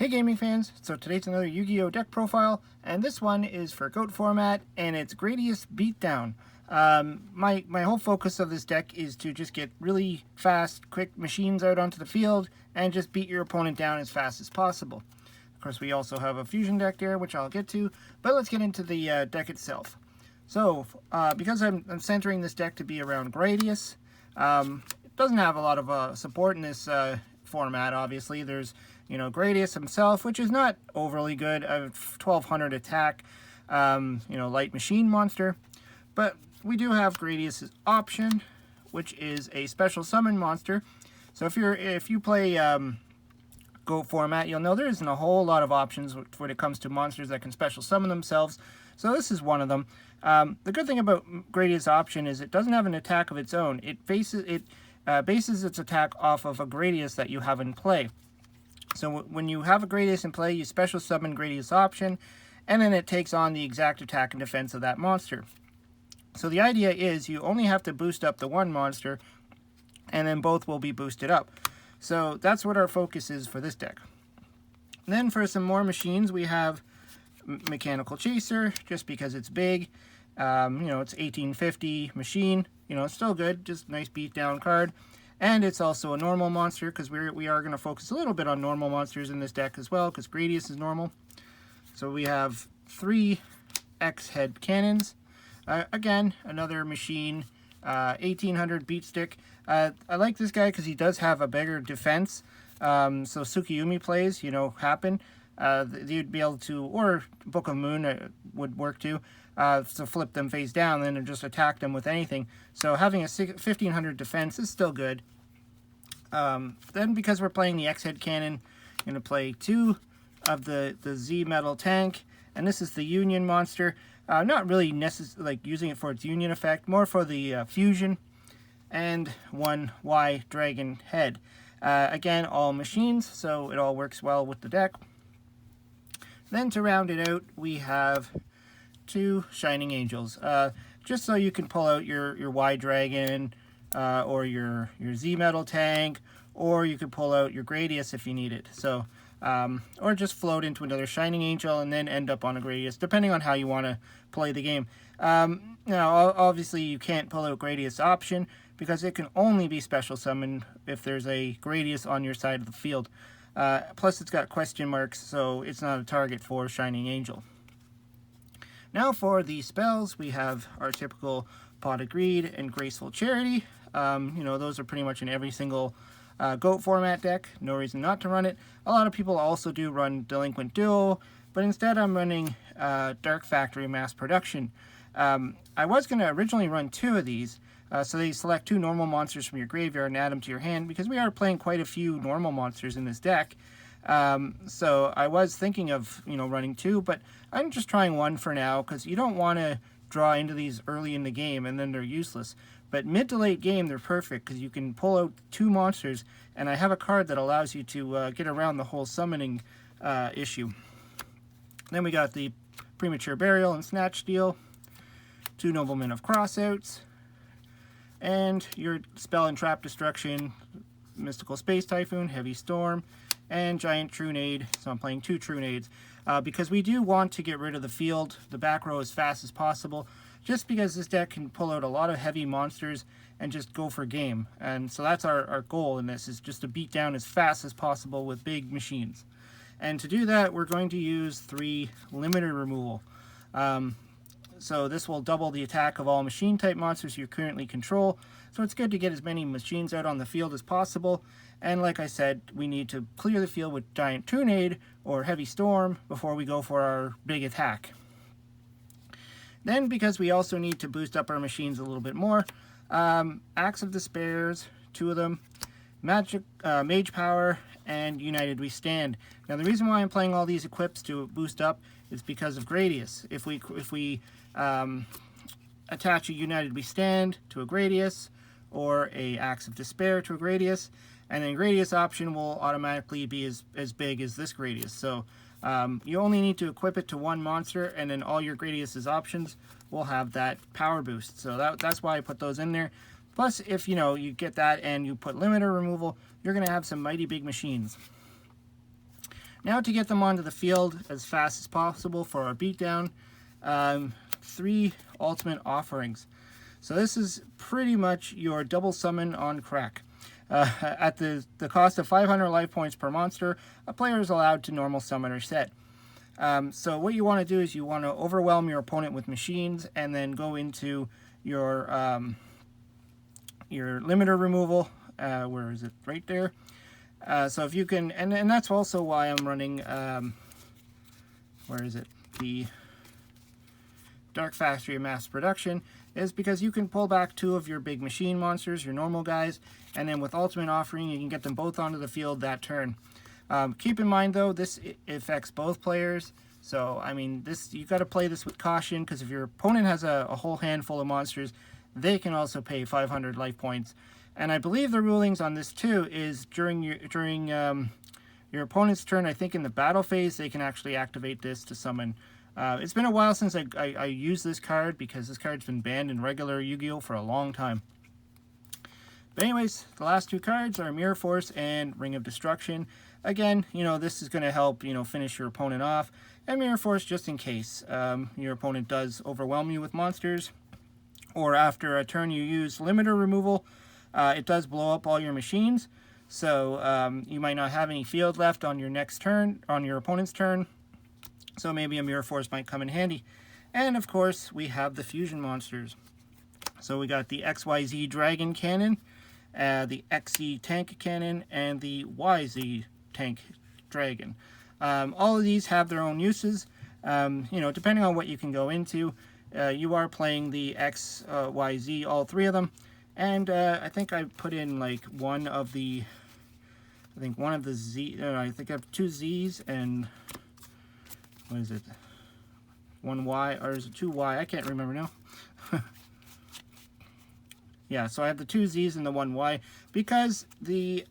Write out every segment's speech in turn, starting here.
Hey gaming fans, so today's another Yu-Gi-Oh! Deck profile, and this one is for GOAT format, and it's Gradius Beatdown. My whole focus of this deck is to just get really fast, quick machines out onto the field, and just beat your opponent down as fast as possible. Of course, we also have a fusion deck there, which I'll get to, but let's get into the deck itself. So, because I'm centering this deck to be around Gradius, it doesn't have a lot of support in this format, obviously. There's, Gradius himself, which is not overly good. I have 1200 attack, light machine monster. But we do have Gradius' option, which is a special summon monster. So if you play GOAT format, you'll know there isn't a whole lot of options when it comes to monsters that can special summon themselves. So this is one of them. The good thing about Gradius' option is it doesn't have an attack of its own. It bases its attack off of a Gradius that you have in play. So when you have a Gradius in play, you special summon Gradius option, and then it takes on the exact attack and defense of that monster. So the idea is you only have to boost up the one monster, and then both will be boosted up. So that's what our focus is for this deck. And then for some more machines, we have Mechanical Chaser, just because it's big. It's 1850 machine. It's still good, just nice beatdown card. And it's also a normal monster, because we are going to focus a little bit on normal monsters in this deck as well, because Gradius is normal. So we have 3 X-head cannons. Again, another machine, 1800 beat stick. I like this guy because he does have a bigger defense. So Tsukiyumi plays, happen. You'd be able to, or Book of Moon would work too. So flip them face down and then just attack them with anything. So having a 1500 defense is still good. Then because we're playing the X-head cannon, I'm going to play 2 of the Z metal tank, and this is the Union monster. Not really using it for its Union effect, more for the fusion, and 1 Y dragon head. Again, all machines, so it all works well with the deck. Then to round it out, we have 2 Shining Angels, just so you can pull out your Y Dragon, or your Z Metal tank, or you could pull out your Gradius if you need it. So, or just float into another Shining Angel and then end up on a Gradius, depending on how you want to play the game. Now, obviously, you can't pull out Gradius option because it can only be special summoned if there's a Gradius on your side of the field. Plus, it's got question marks, so it's not a target for Shining Angel. Now for the spells, we have our typical Pot of Greed and Graceful Charity. Those are pretty much in every single GOAT format deck. No reason not to run it. A lot of people also do run Delinquent Duo, but instead I'm running Dark Factory Mass Production. I was going to originally run 2 of these, so they select 2 normal monsters from your graveyard and add them to your hand, because we are playing quite a few normal monsters in this deck. So I was thinking of, running 2, but I'm just trying 1 for now, because you don't want to draw into these early in the game and then they're useless. But mid to late game, they're perfect, because you can pull out 2 monsters, and I have a card that allows you to get around the whole summoning issue. Then we got the Premature Burial and Snatch Steal, 2 Noblemen of Crossouts, and your Spell and Trap Destruction, Mystical Space Typhoon, Heavy Storm, and Giant Trunade. So I'm playing 2 Trunades, because we do want to get rid of the field, the back row, as fast as possible, just because this deck can pull out a lot of heavy monsters and just go for game. And so that's our goal in this, is just to beat down as fast as possible with big machines. And to do that, we're going to use 3 Limiter Removal. So this will double the attack of all machine type monsters you currently control. So it's good to get as many machines out on the field as possible. And like I said, we need to clear the field with Giant Trunade or Heavy Storm before we go for our big attack. Then, because we also need to boost up our machines a little bit more, Axe of Despairs, 2 of them, Mage Power, and United We Stand. Now, the reason why I'm playing all these equips to boost up is because of Gradius. If we attach a United We Stand to a Gradius, or a Axe of Despair to a Gradius, and then Gradius option will automatically be as big as this Gradius. So you only need to equip it to 1 monster, and then all your Gradius's options will have that power boost. So that's why I put those in there. Plus, if you get that and you put Limiter Removal, you're going to have some mighty big machines. Now to get them onto the field as fast as possible for our beatdown, 3 ultimate offerings. So this is pretty much your double summon on crack. At the cost of 500 life points per monster, a player is allowed to normal summon or set. So what you want to do is you want to overwhelm your opponent with machines and then go into your limiter removal. Where is it? Right there. So if you can, and that's also why I'm running, where is it? The Dark Factory of Mass Production, is because you can pull back 2 of your big machine monsters, your normal guys, and then with Ultimate Offering you can get them both onto the field that turn. Keep in mind though, this affects both players, so I mean, you got to play this with caution, because if your opponent has a whole handful of monsters, they can also pay 500 life points. And I believe the rulings on this too is during your opponent's turn, I think in the battle phase, they can actually activate this to summon. It's been a while since I used this card, because this card's been banned in regular Yu-Gi-Oh! For a long time. But anyways, the last 2 cards are Mirror Force and Ring of Destruction. Again, you know, this is going to help, you know, finish your opponent off. And Mirror Force just in case your opponent does overwhelm you with monsters, or after a turn you use limiter removal, it does blow up all your machines. So you might not have any field left on your next turn, on your opponent's turn. So maybe a Mirror Force might come in handy. And of course, we have the fusion monsters. So we got the XYZ Dragon Cannon, the XZ Tank Cannon, and the YZ Tank Dragon. All of these have their own uses. You know, depending on what you can go into. You are playing the XYZ, all 3 of them. And I think I put in like one of the Z, I think I have 2 Z's and, what is it? 1 Y, or is it 2 Y? I can't remember now. Yeah, so I have the 2 Z's and the 1 Y, because the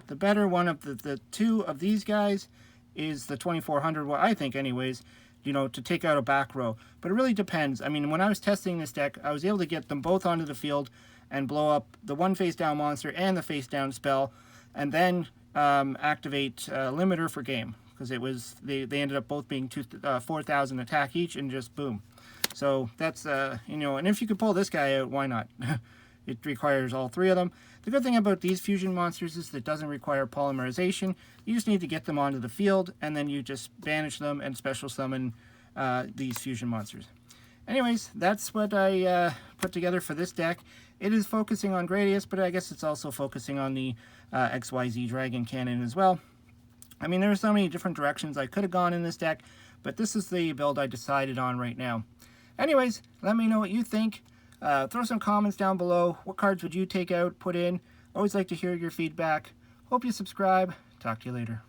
better one of the 2 of these guys is the 2400, well, I think anyways, you know, to take out a back row. But it really depends. I mean, when I was testing this deck, I was able to get them both onto the field and blow up the 1 face down monster and the face down spell, and then activate limiter for game, because it was they ended up both being 4,000 attack each, and just boom. So that's you know, and if you could pull this guy out, why not? It requires all 3 of them. The good thing about these fusion monsters is that it doesn't require polymerization. You just need to get them onto the field, and then you just banish them and special summon these fusion monsters. Anyways, that's what I put together for this deck. It is focusing on Gradius, but I guess it's also focusing on the XYZ Dragon Cannon as well. I mean, there are so many different directions I could have gone in this deck, but this is the build I decided on right now. Anyways, let me know what you think. Throw some comments down below. What cards would you take out, put in? Always like to hear your feedback. Hope you subscribe. Talk to you later.